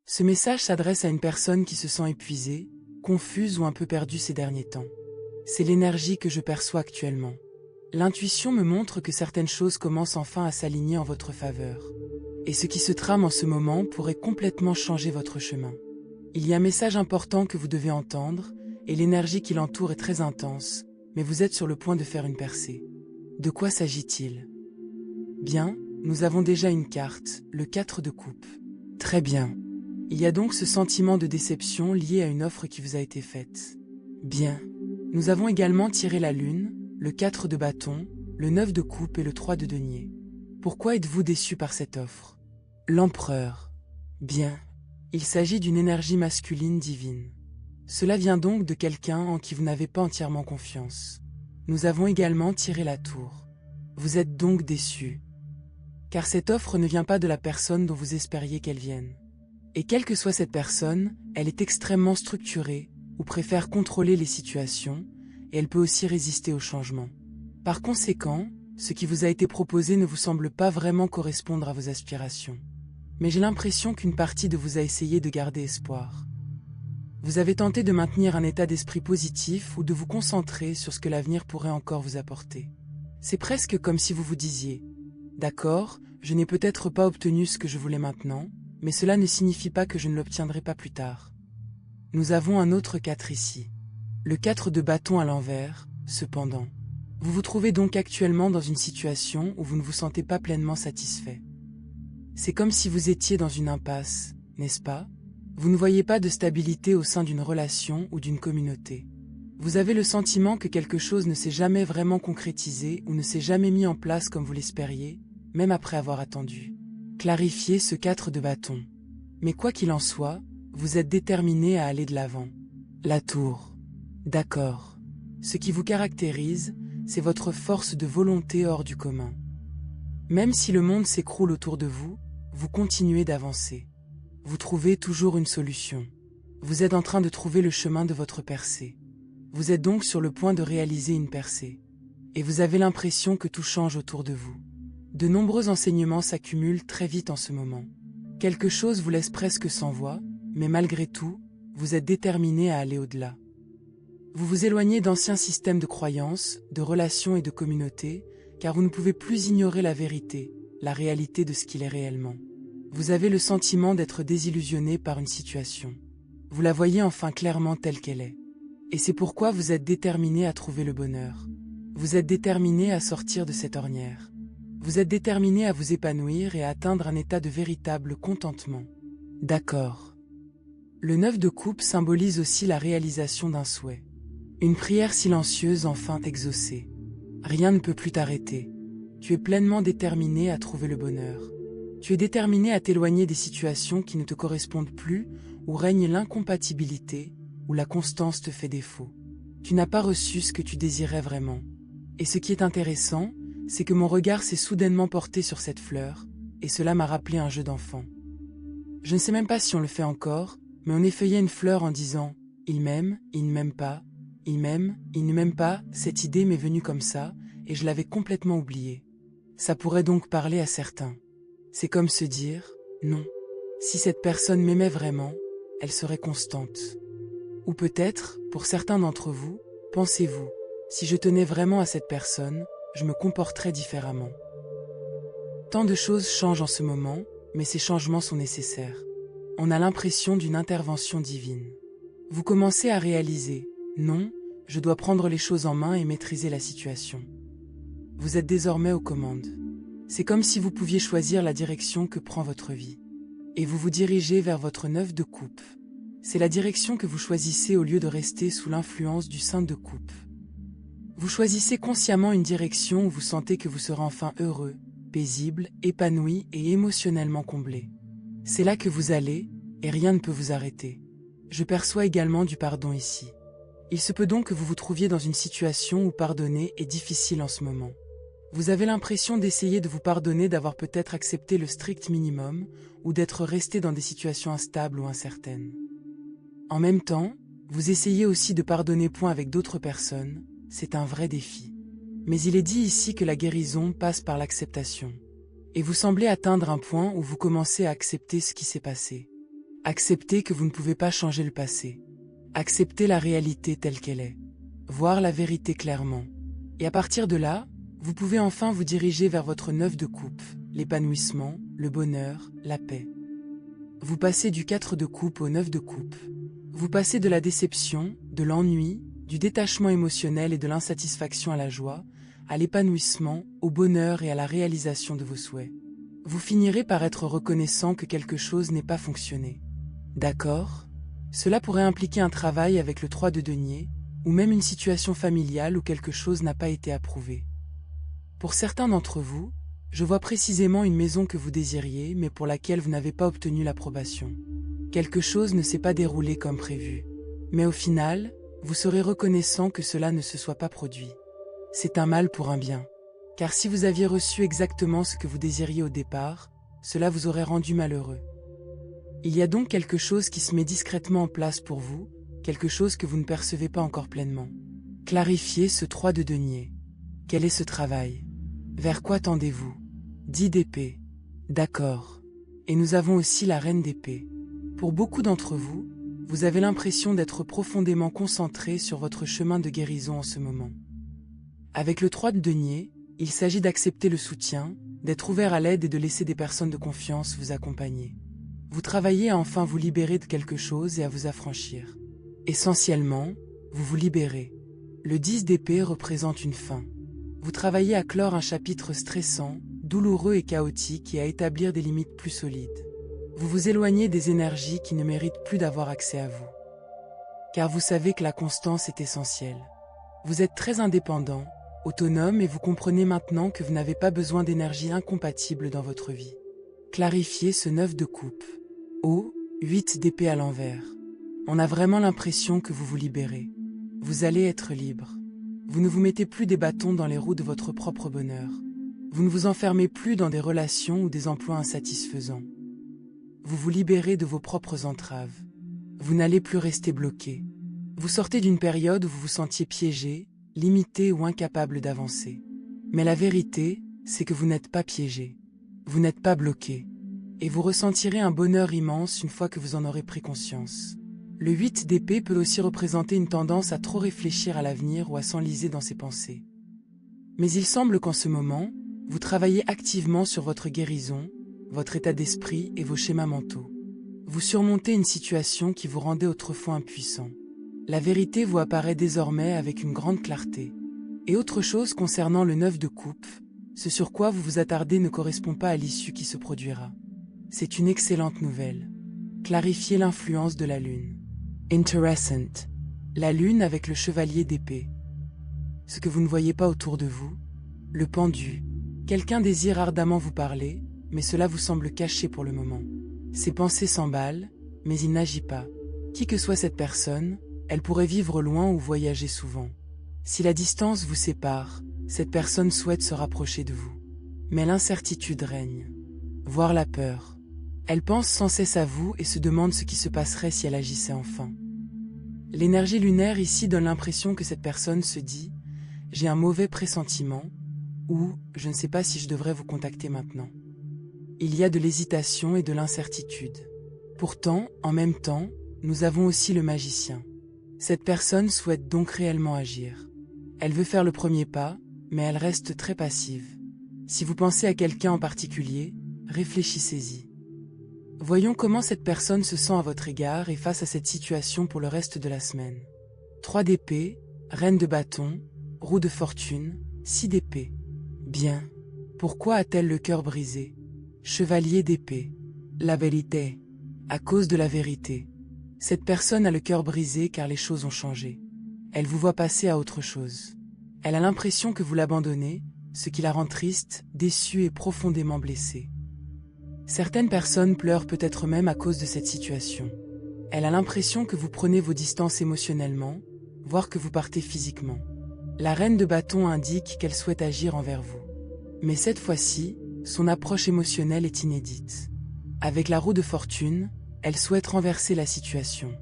Ce message s'adresse à une personne qui se sent épuisée, confuse ou un peu perdue ces derniers temps. C'est l'énergie que je perçois actuellement. L'intuition me montre que certaines choses commencent enfin à s'aligner en votre faveur. Et ce qui se trame en ce moment pourrait complètement changer votre chemin. Il y a un message important que vous devez entendre, et l'énergie qui l'entoure est très intense, mais vous êtes sur le point de faire une percée. De quoi s'agit-il? Bien, nous avons déjà une carte, le 4 de coupe. Très bien. Il y a donc ce sentiment de déception lié à une offre qui vous a été faite. Bien. Nous avons également tiré la lune, le 4 de bâton, le 9 de coupe et le 3 de denier. Pourquoi êtes-vous déçu par cette offre? L'empereur. Bien. Il s'agit d'une énergie masculine divine. Cela vient donc de quelqu'un en qui vous n'avez pas entièrement confiance. Nous avons également tiré la tour. Vous êtes donc déçu. Car cette offre ne vient pas de la personne dont vous espériez qu'elle vienne. Et quelle que soit cette personne, elle est extrêmement structurée, ou préfère contrôler les situations, et elle peut aussi résister au changement. Par conséquent, ce qui vous a été proposé ne vous semble pas vraiment correspondre à vos aspirations. Mais j'ai l'impression qu'une partie de vous a essayé de garder espoir. Vous avez tenté de maintenir un état d'esprit positif ou de vous concentrer sur ce que l'avenir pourrait encore vous apporter. C'est presque comme si vous vous disiez « D'accord, je n'ai peut-être pas obtenu ce que je voulais maintenant, mais cela ne signifie pas que je ne l'obtiendrai pas plus tard. » Nous avons un autre 4 ici. Le 4 de bâton à l'envers, cependant. Vous vous trouvez donc actuellement dans une situation où vous ne vous sentez pas pleinement satisfait. C'est comme si vous étiez dans une impasse, n'est-ce pas? Vous ne voyez pas de stabilité au sein d'une relation ou d'une communauté. Vous avez le sentiment que quelque chose ne s'est jamais vraiment concrétisé ou ne s'est jamais mis en place comme vous l'espériez, même après avoir attendu. Clarifiez ce 4 de bâton. Mais quoi qu'il en soit, vous êtes déterminé à aller de l'avant. La tour. D'accord. Ce qui vous caractérise, c'est votre force de volonté hors du commun. Même si le monde s'écroule autour de vous, vous continuez d'avancer. Vous trouvez toujours une solution. Vous êtes en train de trouver le chemin de votre percée. Vous êtes donc sur le point de réaliser une percée. Et vous avez l'impression que tout change autour de vous. De nombreux enseignements s'accumulent très vite en ce moment. Quelque chose vous laisse presque sans voix, mais malgré tout, vous êtes déterminé à aller au-delà. Vous vous éloignez d'anciens systèmes de croyances, de relations et de communautés, car vous ne pouvez plus ignorer la vérité, la réalité de ce qu'il est réellement. Vous avez le sentiment d'être désillusionné par une situation. Vous la voyez enfin clairement telle qu'elle est. Et c'est pourquoi vous êtes déterminé à trouver le bonheur. Vous êtes déterminé à sortir de cette ornière. Vous êtes déterminé à vous épanouir et à atteindre un état de véritable contentement. D'accord. Le 9 de coupe symbolise aussi la réalisation d'un souhait. Une prière silencieuse enfin exaucée. Rien ne peut plus t'arrêter. Tu es pleinement déterminé à trouver le bonheur. Tu es déterminé à t'éloigner des situations qui ne te correspondent plus, où règne l'incompatibilité, où la constance te fait défaut. Tu n'as pas reçu ce que tu désirais vraiment. Et ce qui est intéressant, c'est que mon regard s'est soudainement porté sur cette fleur, et cela m'a rappelé un jeu d'enfant. Je ne sais même pas si on le fait encore, mais on effeuillait une fleur en disant « Il m'aime, il ne m'aime pas, il m'aime, il ne m'aime pas », cette idée m'est venue comme ça, et je l'avais complètement oubliée. Ça pourrait donc parler à certains. C'est comme se dire « Non, si cette personne m'aimait vraiment, elle serait constante. » Ou peut-être, pour certains d'entre vous, pensez-vous « Si je tenais vraiment à cette personne, je me comporterais différemment. » Tant de choses changent en ce moment, mais ces changements sont nécessaires. On a l'impression d'une intervention divine. Vous commencez à réaliser « Non, je dois prendre les choses en main et maîtriser la situation. » Vous êtes désormais aux commandes. C'est comme si vous pouviez choisir la direction que prend votre vie. Et vous vous dirigez vers votre 9 de coupe. C'est la direction que vous choisissez au lieu de rester sous l'influence du 5 de coupe. Vous choisissez consciemment une direction où vous sentez que vous serez enfin heureux, paisible, épanoui et émotionnellement comblé. C'est là que vous allez, et rien ne peut vous arrêter. Je perçois également du pardon ici. Il se peut donc que vous vous trouviez dans une situation où pardonner est difficile en ce moment. Vous avez l'impression d'essayer de vous pardonner d'avoir peut-être accepté le strict minimum ou d'être resté dans des situations instables ou incertaines. En même temps, vous essayez aussi de pardonner point avec d'autres personnes, c'est un vrai défi. Mais il est dit ici que la guérison passe par l'acceptation. Et vous semblez atteindre un point où vous commencez à accepter ce qui s'est passé. Acceptez que vous ne pouvez pas changer le passé. Acceptez la réalité telle qu'elle est. Voir la vérité clairement. Et à partir de là, vous pouvez enfin vous diriger vers votre 9 de coupe, l'épanouissement, le bonheur, la paix. Vous passez du 4 de coupe au 9 de coupe. Vous passez de la déception, de l'ennui, du détachement émotionnel et de l'insatisfaction à la joie, à l'épanouissement, au bonheur et à la réalisation de vos souhaits. Vous finirez par être reconnaissant que quelque chose n'ait pas fonctionné. D'accord? Cela pourrait impliquer un travail avec le 3 de denier, ou même une situation familiale où quelque chose n'a pas été approuvé. Pour certains d'entre vous, je vois précisément une maison que vous désiriez, mais pour laquelle vous n'avez pas obtenu l'approbation. Quelque chose ne s'est pas déroulé comme prévu. Mais au final, vous serez reconnaissant que cela ne se soit pas produit. C'est un mal pour un bien. Car si vous aviez reçu exactement ce que vous désiriez au départ, cela vous aurait rendu malheureux. Il y a donc quelque chose qui se met discrètement en place pour vous, quelque chose que vous ne percevez pas encore pleinement. Clarifiez ce 3 de denier. Quel est ce travail? Vers quoi tendez-vous? 10 d'épée. D'accord. Et nous avons aussi la reine d'épée. Pour beaucoup d'entre vous, vous avez l'impression d'être profondément concentré sur votre chemin de guérison en ce moment. Avec le 3 de denier, il s'agit d'accepter le soutien, d'être ouvert à l'aide et de laisser des personnes de confiance vous accompagner. Vous travaillez à enfin vous libérer de quelque chose et à vous affranchir. Essentiellement, vous vous libérez. Le 10 d'épée représente une fin. Vous travaillez à clore un chapitre stressant, douloureux et chaotique et à établir des limites plus solides. Vous vous éloignez des énergies qui ne méritent plus d'avoir accès à vous. Car vous savez que la constance est essentielle. Vous êtes très indépendant, autonome et vous comprenez maintenant que vous n'avez pas besoin d'énergie incompatible dans votre vie. Clarifiez ce 9 de coupe. 8 d'épée à l'envers. On a vraiment l'impression que vous vous libérez. Vous allez être libre. Vous ne vous mettez plus des bâtons dans les roues de votre propre bonheur. Vous ne vous enfermez plus dans des relations ou des emplois insatisfaisants. Vous vous libérez de vos propres entraves. Vous n'allez plus rester bloqué. Vous sortez d'une période où vous vous sentiez piégé, limité ou incapable d'avancer. Mais la vérité, c'est que vous n'êtes pas piégé. Vous n'êtes pas bloqué. Et vous ressentirez un bonheur immense une fois que vous en aurez pris conscience. Le 8 d'épée peut aussi représenter une tendance à trop réfléchir à l'avenir ou à s'enliser dans ses pensées. Mais il semble qu'en ce moment, vous travaillez activement sur votre guérison, votre état d'esprit et vos schémas mentaux. Vous surmontez une situation qui vous rendait autrefois impuissant. La vérité vous apparaît désormais avec une grande clarté. Et autre chose concernant le 9 de coupe, ce sur quoi vous vous attardez ne correspond pas à l'issue qui se produira. C'est une excellente nouvelle. Clarifiez l'influence de la lune. Interessant. La lune avec le chevalier d'épée. Ce que vous ne voyez pas autour de vous. Le pendu. Quelqu'un désire ardemment vous parler, mais cela vous semble caché pour le moment. Ses pensées s'emballent, mais il n'agit pas. Qui que soit cette personne, elle pourrait vivre loin ou voyager souvent. Si la distance vous sépare, cette personne souhaite se rapprocher de vous. Mais l'incertitude règne. Voire la peur. Elle pense sans cesse à vous et se demande ce qui se passerait si elle agissait enfin. L'énergie lunaire ici donne l'impression que cette personne se dit « J'ai un mauvais pressentiment » ou « Je ne sais pas si je devrais vous contacter maintenant ». Il y a de l'hésitation et de l'incertitude. Pourtant, en même temps, nous avons aussi le magicien. Cette personne souhaite donc réellement agir. Elle veut faire le premier pas, mais elle reste très passive. Si vous pensez à quelqu'un en particulier, réfléchissez-y. Voyons comment cette personne se sent à votre égard et face à cette situation pour le reste de la semaine. 3 d'épée, reine de bâton, roue de fortune, 6 d'épée. Bien. Pourquoi a-t-elle le cœur brisé? Chevalier d'épée. La vérité. À cause de la vérité. Cette personne a le cœur brisé car les choses ont changé. Elle vous voit passer à autre chose. Elle a l'impression que vous l'abandonnez, ce qui la rend triste, déçue et profondément blessée. Certaines personnes pleurent peut-être même à cause de cette situation. Elle a l'impression que vous prenez vos distances émotionnellement, voire que vous partez physiquement. La reine de bâton indique qu'elle souhaite agir envers vous. Mais cette fois-ci, son approche émotionnelle est inédite. Avec la roue de fortune, elle souhaite renverser la situation.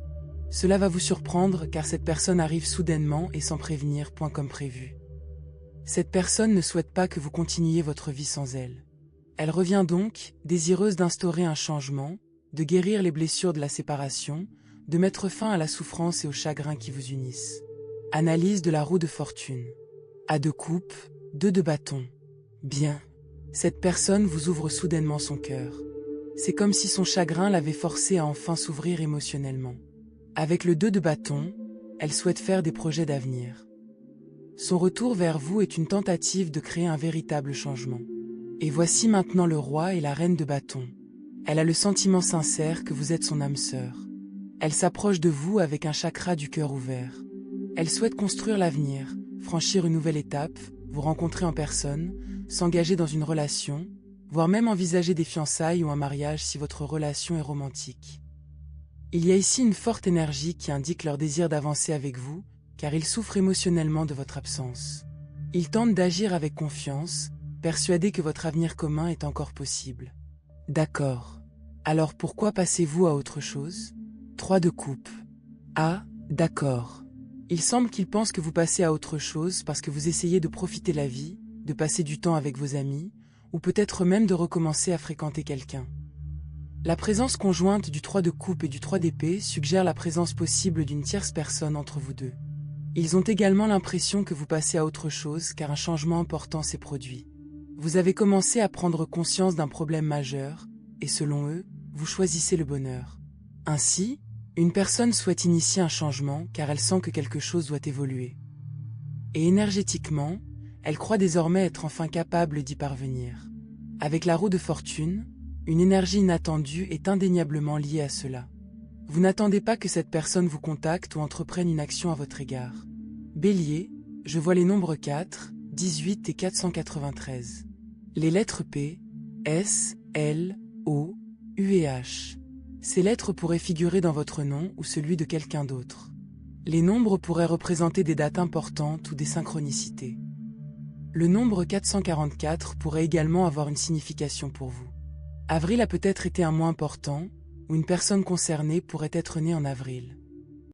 Cela va vous surprendre car cette personne arrive soudainement et sans prévenir, point comme prévu. Cette personne ne souhaite pas que vous continuiez votre vie sans elle. Elle revient donc, désireuse d'instaurer un changement, de guérir les blessures de la séparation, de mettre fin à la souffrance et au chagrin qui vous unissent. Analyse de la roue de fortune. A de coupe, 2 de bâton. Bien. Cette personne vous ouvre soudainement son cœur. C'est comme si son chagrin l'avait forcé à enfin s'ouvrir émotionnellement. Avec le 2 de bâton, elle souhaite faire des projets d'avenir. Son retour vers vous est une tentative de créer un véritable changement. Et voici maintenant le roi et la reine de bâton. Elle a le sentiment sincère que vous êtes son âme sœur. Elle s'approche de vous avec un chakra du cœur ouvert. Elle souhaite construire l'avenir, franchir une nouvelle étape, vous rencontrer en personne, s'engager dans une relation, voire même envisager des fiançailles ou un mariage si votre relation est romantique. Il y a ici une forte énergie qui indique leur désir d'avancer avec vous, car ils souffrent émotionnellement de votre absence. Ils tentent d'agir avec confiance, persuadés que votre avenir commun est encore possible. D'accord. Alors pourquoi passez-vous à autre chose? 3 de coupe. Ah, d'accord. Il semble qu'ils pensent que vous passez à autre chose parce que vous essayez de profiter de la vie, de passer du temps avec vos amis, ou peut-être même de recommencer à fréquenter quelqu'un. La présence conjointe du 3 de coupe et du 3 d'épée suggère la présence possible d'une tierce personne entre vous deux. Ils ont également l'impression que vous passez à autre chose car un changement important s'est produit. Vous avez commencé à prendre conscience d'un problème majeur, et selon eux, vous choisissez le bonheur. Ainsi, une personne souhaite initier un changement car elle sent que quelque chose doit évoluer. Et énergétiquement, elle croit désormais être enfin capable d'y parvenir. Avec la roue de fortune, une énergie inattendue est indéniablement liée à cela. Vous n'attendez pas que cette personne vous contacte ou entreprenne une action à votre égard. Bélier, je vois les nombres 4, 18 et 493. Les lettres P, S, L, O, U et H. Ces lettres pourraient figurer dans votre nom ou celui de quelqu'un d'autre. Les nombres pourraient représenter des dates importantes ou des synchronicités. Le nombre 444 pourrait également avoir une signification pour vous. Avril a peut-être été un mois important, ou une personne concernée pourrait être née en avril.